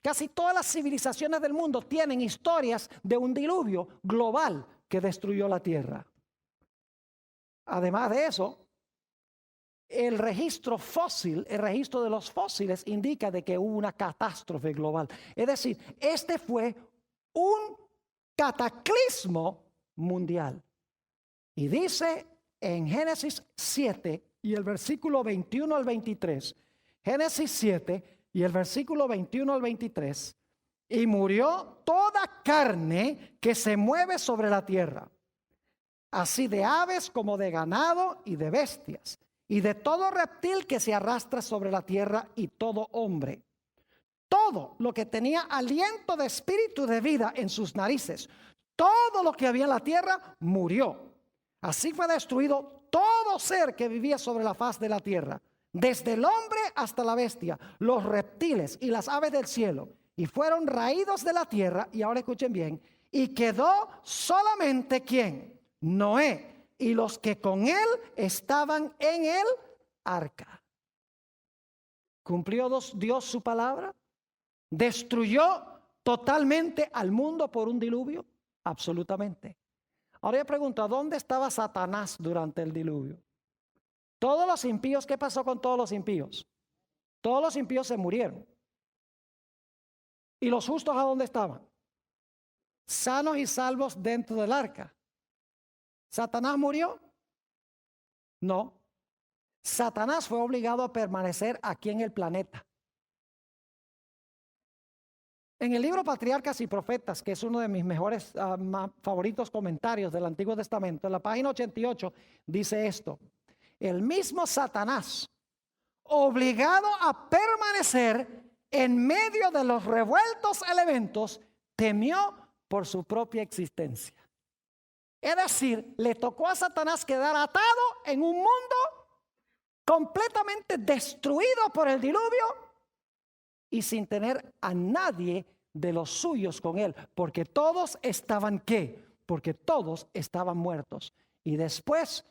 Casi todas las civilizaciones del mundo tienen historias de un diluvio global que destruyó la tierra. Además de eso, el registro fósil, el registro de los fósiles indica de que hubo una catástrofe global. Es decir, este fue un cataclismo mundial. Y dice en Génesis 7 y el versículo 21 al 23, Génesis 7 y el versículo 21 al 23, y murió toda carne que se mueve sobre la tierra, así de aves como de ganado y de bestias, y de todo reptil que se arrastra sobre la tierra y todo hombre. Todo lo que tenía aliento de espíritu de vida en sus narices, todo lo que había en la tierra murió. Así fue destruido todo ser que vivía sobre la faz de la tierra, desde el hombre hasta la bestia, los reptiles y las aves del cielo, y fueron raídos de la tierra. Y ahora escuchen bien, y quedó solamente ¿quién? Noé y los que con él estaban en el arca. ¿Cumplió Dios su palabra? ¿Destruyó totalmente al mundo por un diluvio? Absolutamente. Ahora yo pregunto, ¿dónde estaba Satanás durante el diluvio? Todos los impíos, ¿qué pasó con todos los impíos? Todos los impíos se murieron. ¿Y los justos a dónde estaban? Sanos y salvos dentro del arca. ¿Satanás murió? No. Satanás fue obligado a permanecer aquí en el planeta. En el libro Patriarcas y Profetas, que es uno de mis mejores favoritos comentarios del Antiguo Testamento, en la página 88 dice esto: el mismo Satanás, obligado a permanecer en medio de los revueltos elementos, temió por su propia existencia. Es decir, le tocó a Satanás quedar atado en un mundo completamente destruido por el diluvio y sin tener a nadie de los suyos con él, porque todos estaban ¿qué? Porque todos estaban muertos. Y después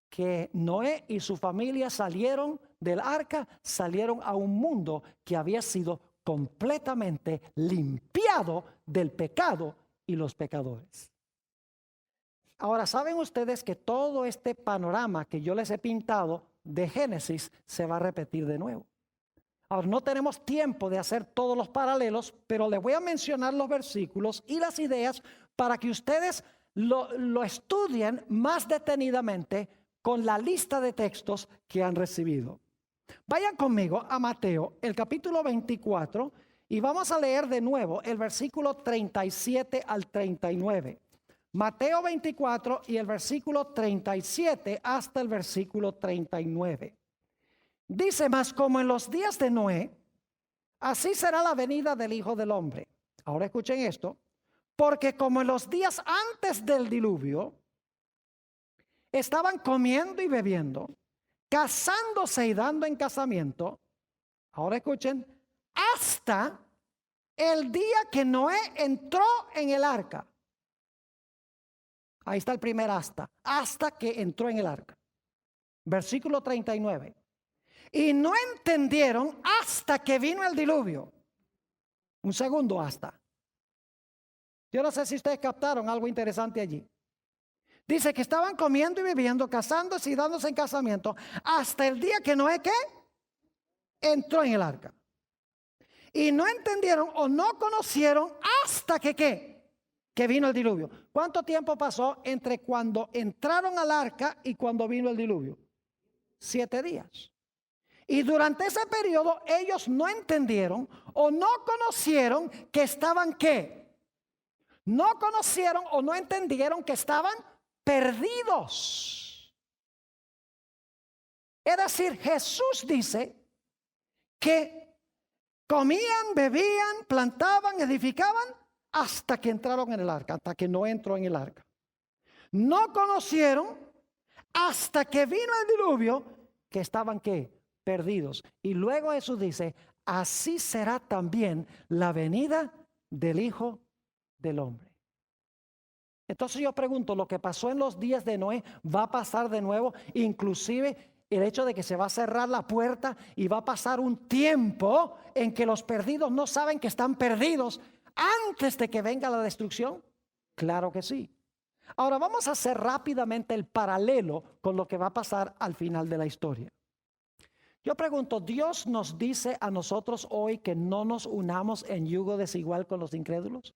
que Noé y su familia salieron del arca, salieron a un mundo que había sido completamente limpiado del pecado y los pecadores. Ahora, ¿saben ustedes que todo este panorama que yo les he pintado de Génesis se va a repetir de nuevo? Ahora, no tenemos tiempo de hacer todos los paralelos, pero les voy a mencionar los versículos y las ideas para que ustedes lo estudien más detenidamente con la lista de textos que han recibido. Vayan conmigo a Mateo, el capítulo 24, y vamos a leer de nuevo el versículo 37 al 39. Mateo 24 y el versículo 37 hasta el versículo 39. Dice: mas como en los días de Noé, así será la venida del Hijo del Hombre. Ahora escuchen esto. Porque como en los días antes del diluvio, estaban comiendo y bebiendo, casándose y dando en casamiento. Ahora escuchen, hasta el día que Noé entró en el arca. Ahí está el primer hasta que entró en el arca. Versículo 39. Y no entendieron hasta que vino el diluvio. Un segundo hasta. Yo no sé si ustedes captaron algo interesante allí. Dice que estaban comiendo y bebiendo, casándose y dándose en casamiento, hasta el día que Noé, ¿qué? Entró en el arca. Y no entendieron o no conocieron hasta que, ¿qué? Que vino el diluvio. ¿Cuánto tiempo pasó entre cuando entraron al arca y cuando vino el diluvio? 7 días. Y durante ese periodo ellos no entendieron o no conocieron que estaban, ¿qué? No conocieron o no entendieron que estaban perdidos. Es decir, Jesús dice que comían, bebían, plantaban, edificaban hasta que entraron en el arca, hasta que no entró en el arca. No conocieron hasta que vino el diluvio que estaban, ¿qué? Perdidos. Y luego Jesús dice: así será también la venida del Hijo del Hombre. Entonces yo pregunto, ¿lo que pasó en los días de Noé va a pasar de nuevo? Inclusive el hecho de que se va a cerrar la puerta y va a pasar un tiempo en que los perdidos no saben que están perdidos antes de que venga la destrucción. Claro que sí. Ahora vamos a hacer rápidamente el paralelo con lo que va a pasar al final de la historia. Yo pregunto, ¿Dios nos dice a nosotros hoy que no nos unamos en yugo desigual con los incrédulos?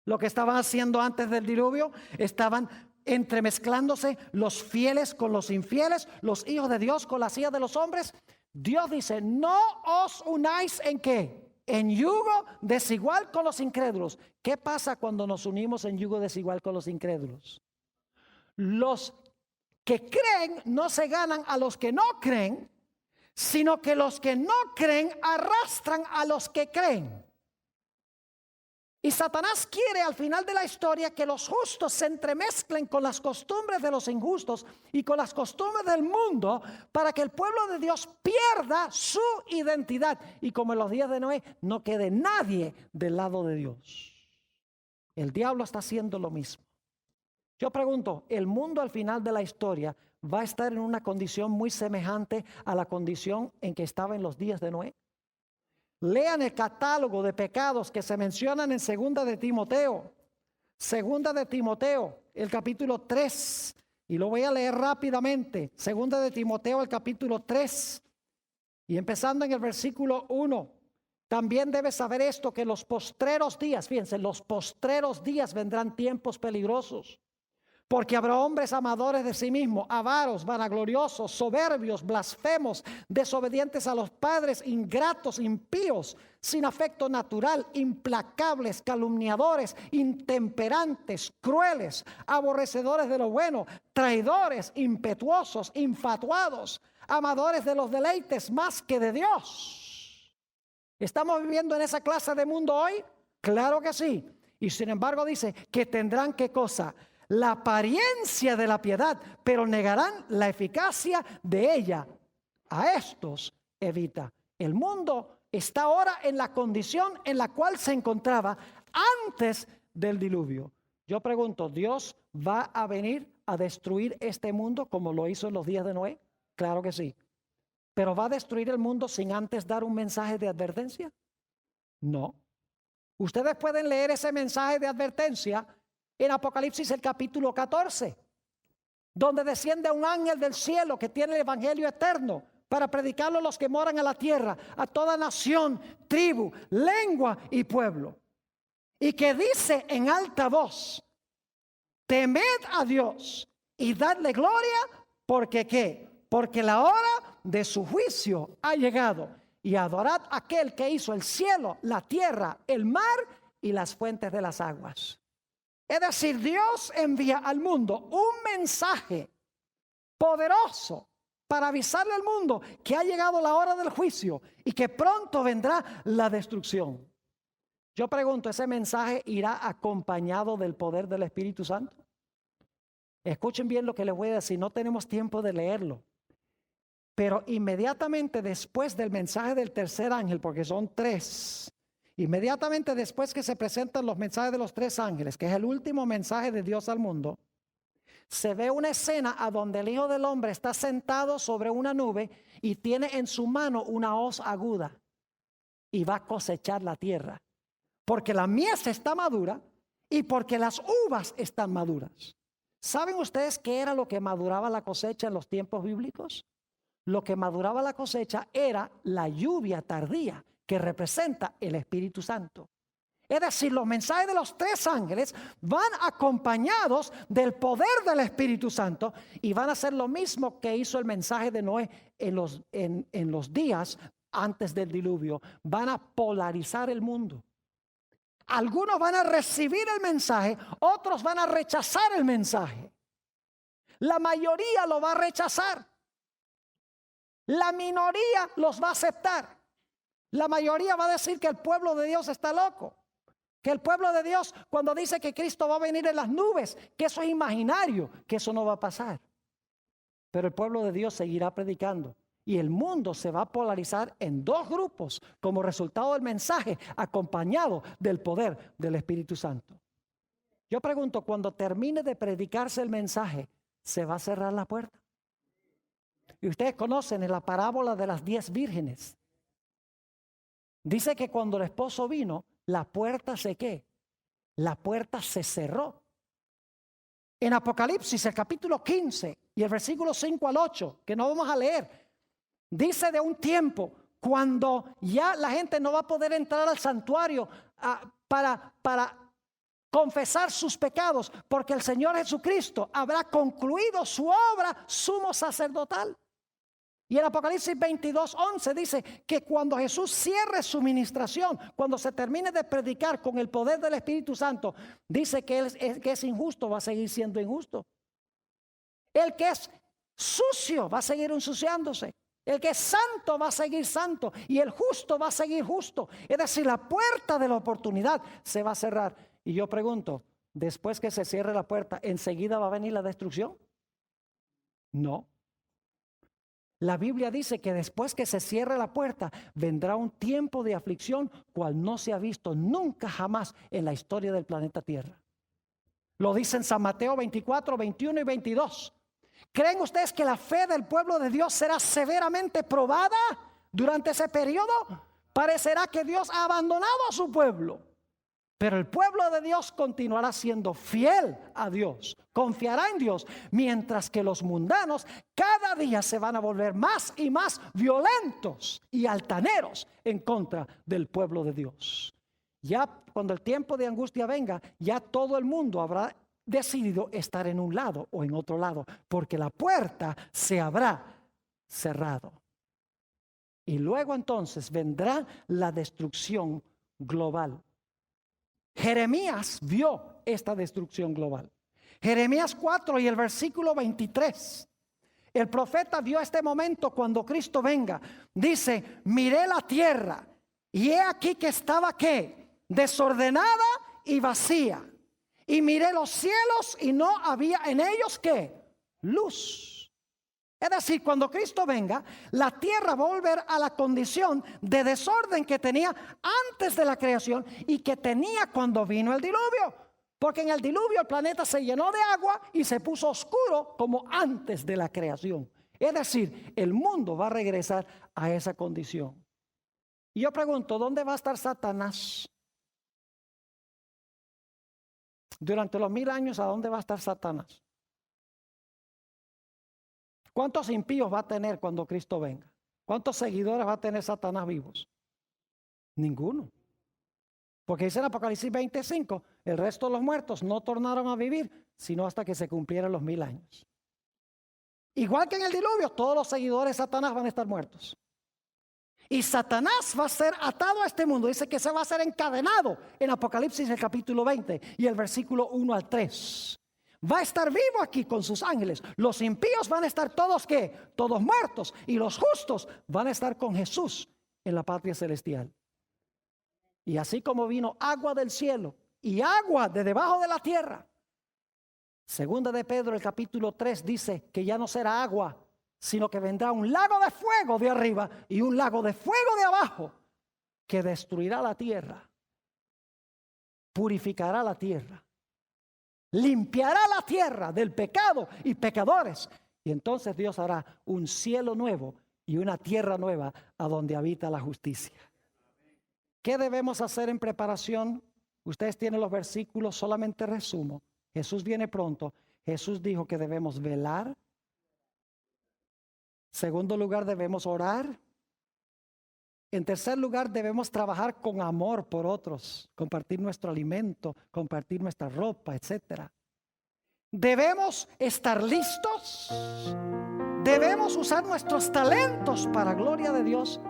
Lo que estaban haciendo antes del diluvio, estaban entremezclándose los fieles con los infieles, los hijos de Dios con las hijas de los hombres. Dios dice: no os unáis ¿en qué? En yugo desigual con los incrédulos. ¿Qué pasa cuando nos unimos en yugo desigual con los incrédulos? Los que creen no se ganan a los que no creen, sino que los que no creen arrastran a los que creen. Y Satanás quiere al final de la historia que los justos se entremezclen con las costumbres de los injustos y con las costumbres del mundo, para que el pueblo de Dios pierda su identidad. Y como en los días de Noé, no quede nadie del lado de Dios. El diablo está haciendo lo mismo. Yo pregunto, ¿el mundo al final de la historia va a estar en una condición muy semejante a la condición en que estaba en los días de Noé? Lean el catálogo de pecados que se mencionan en Segunda de Timoteo. Segunda de Timoteo, el capítulo 3. Y lo voy a leer rápidamente. Segunda de Timoteo, el capítulo 3. Y empezando en el versículo 1. También debes saber esto, que en los postreros días, fíjense, los postreros días vendrán tiempos peligrosos. Porque habrá hombres amadores de sí mismos, avaros, vanagloriosos, soberbios, blasfemos, desobedientes a los padres, ingratos, impíos, sin afecto natural, implacables, calumniadores, intemperantes, crueles, aborrecedores de lo bueno, traidores, impetuosos, infatuados, amadores de los deleites más que de Dios. ¿Estamos viviendo en esa clase de mundo hoy? Claro que sí. Y sin embargo dice que tendrán, ¿qué cosa? La apariencia de la piedad, pero negarán la eficacia de ella. A estos evita. El mundo está ahora en la condición en la cual se encontraba antes del diluvio. Yo pregunto, ¿Dios va a venir a destruir este mundo como lo hizo en los días de Noé? Claro que sí. ¿Pero va a destruir el mundo sin antes dar un mensaje de advertencia? No. Ustedes pueden leer ese mensaje de advertencia en Apocalipsis el capítulo 14, donde desciende un ángel del cielo que tiene el evangelio eterno para predicarlo a los que moran en la tierra, a toda nación, tribu, lengua y pueblo. Y que dice en alta voz: temed a Dios y dadle gloria, porque ¿qué? Porque la hora de su juicio ha llegado. Y adorad a aquel que hizo el cielo, la tierra, el mar y las fuentes de las aguas. Es decir, Dios envía al mundo un mensaje poderoso para avisarle al mundo que ha llegado la hora del juicio y que pronto vendrá la destrucción. Yo pregunto, ¿ese mensaje irá acompañado del poder del Espíritu Santo? Escuchen bien lo que les voy a decir, no tenemos tiempo de leerlo. Pero inmediatamente después del mensaje del tercer ángel, porque son 3, inmediatamente después que se presentan los mensajes de los 3 ángeles, que es el último mensaje de Dios al mundo, se ve una escena a donde el Hijo del Hombre está sentado sobre una nube y tiene en su mano una hoz aguda y va a cosechar la tierra, porque la mies está madura y porque las uvas están maduras. ¿Saben ustedes qué era lo que maduraba la cosecha en los tiempos bíblicos? Lo que maduraba la cosecha era la lluvia tardía, que representa el Espíritu Santo. Es decir, los mensajes de los 3 ángeles van acompañados del poder del Espíritu Santo y van a hacer lo mismo que hizo el mensaje de Noé en los días antes del diluvio. Van a polarizar el mundo. Algunos van a recibir el mensaje, otros van a rechazar el mensaje. La mayoría lo va a rechazar. La minoría los va a aceptar. La mayoría va a decir que el pueblo de Dios está loco. Que el pueblo de Dios, cuando dice que Cristo va a venir en las nubes, que eso es imaginario, que eso no va a pasar. Pero el pueblo de Dios seguirá predicando. Y el mundo se va a polarizar en 2 grupos como resultado del mensaje acompañado del poder del Espíritu Santo. Yo pregunto, cuando termine de predicarse el mensaje, ¿se va a cerrar la puerta? Y ustedes conocen en la parábola de las 10 vírgenes. Dice que cuando el esposo vino, la puerta se ¿qué? La puerta se cerró. En Apocalipsis, el capítulo 15 y el versículo 5 al 8, que no vamos a leer, dice de un tiempo cuando ya la gente no va a poder entrar al santuario para confesar sus pecados, porque el Señor Jesucristo habrá concluido su obra sumo sacerdotal. Y en Apocalipsis 22:11 dice que cuando Jesús cierre su ministración, cuando se termine de predicar con el poder del Espíritu Santo, dice que el que es injusto va a seguir siendo injusto. El que es sucio va a seguir ensuciándose. El que es santo va a seguir santo. Y el justo va a seguir justo. Es decir, la puerta de la oportunidad se va a cerrar. Y yo pregunto, después que se cierre la puerta, ¿enseguida va a venir la destrucción? No. La Biblia dice que después que se cierre la puerta, vendrá un tiempo de aflicción cual no se ha visto nunca jamás en la historia del planeta Tierra. Lo dice en San Mateo 24, 21 y 22. ¿Creen ustedes que la fe del pueblo de Dios será severamente probada durante ese periodo? Parecerá que Dios ha abandonado a su pueblo. Pero el pueblo de Dios continuará siendo fiel a Dios, confiará en Dios, mientras que los mundanos cada día se van a volver más y más violentos y altaneros en contra del pueblo de Dios. Ya cuando el tiempo de angustia venga, ya todo el mundo habrá decidido estar en un lado o en otro lado, porque la puerta se habrá cerrado. Y luego entonces vendrá la destrucción global. Jeremías vio esta destrucción global. Jeremías 4 y el versículo 23. El profeta vio este momento cuando Cristo venga. Dice, miré la tierra y he aquí que estaba ¿qué? Desordenada y vacía. Y miré los cielos y no había en ellos ¿qué? Luz. Es decir, cuando Cristo venga, la tierra va a volver a la condición de desorden que tenía antes de la creación y que tenía cuando vino el diluvio. Porque en el diluvio el planeta se llenó de agua y se puso oscuro como antes de la creación. Es decir, el mundo va a regresar a esa condición. Y yo pregunto, ¿dónde va a estar Satanás? Durante los 1000 años, ¿a dónde va a estar Satanás? ¿Cuántos impíos va a tener cuando Cristo venga? ¿Cuántos seguidores va a tener Satanás vivos? Ninguno. Porque dice en Apocalipsis 25, el resto de los muertos no tornaron a vivir, sino hasta que se cumplieran los 1000 años. Igual que en el diluvio, todos los seguidores de Satanás van a estar muertos. Y Satanás va a ser atado a este mundo. Dice que se va a ser encadenado en Apocalipsis el capítulo 20 y el versículo 1 al 3. Va a estar vivo aquí con sus ángeles. Los impíos van a estar todos, ¿qué? Todos muertos. Y los justos van a estar con Jesús en la patria celestial. Y así como vino agua del cielo y agua de debajo de la tierra. Segunda de Pedro, el capítulo 3 dice que ya no será agua, sino que vendrá un lago de fuego de arriba y un lago de fuego de abajo que destruirá la tierra, purificará la tierra, limpiará la tierra del pecado y pecadores. Y entonces Dios hará un cielo nuevo y una tierra nueva a donde habita la justicia. ¿Qué debemos hacer en preparación? Ustedes tienen los versículos, solamente resumo. Jesús viene pronto. Jesús dijo que debemos velar. Segundo lugar, debemos orar. En tercer lugar, debemos trabajar con amor por otros, compartir nuestro alimento, compartir nuestra ropa, etc. Debemos estar listos. Debemos usar nuestros talentos para gloria de Dios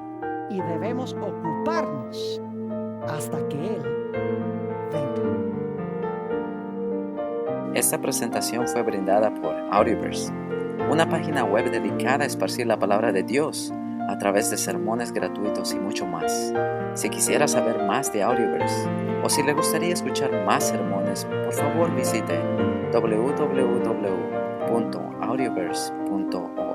y debemos ocuparnos hasta que Él venga. Esta presentación fue brindada por Audioverse, una página web dedicada a esparcir la palabra de Dios a través de sermones gratuitos y mucho más. Si quisiera saber más de Audioverse o si le gustaría escuchar más sermones, por favor visite www.audioverse.org.